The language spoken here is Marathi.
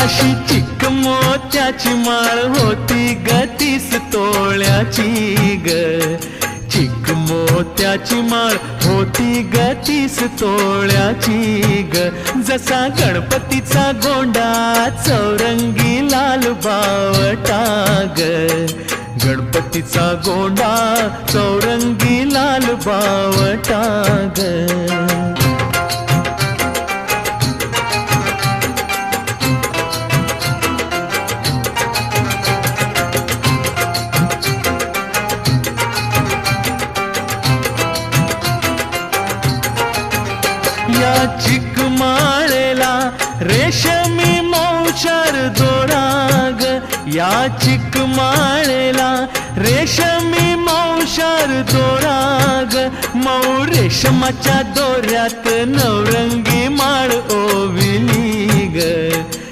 अशी चिक मोत्याची माळ होती ग 30 तोळ्याची ग. चिक मोत्याची माळ होती ग 30 तोळ्याची ग. जसा गणपतीचा गोंडा चौरंगी लाल बावटा ग. गणपतीचा गोंडा चौरंगी लाल बावटा ग. या चिकमाळेला रेशमी मौचार दोराग. या चिकमाळेला रेशमी मौचार दोराग. मऊ रेशमाच्या दोऱ्यात नवरंगी माळ ओविली ग.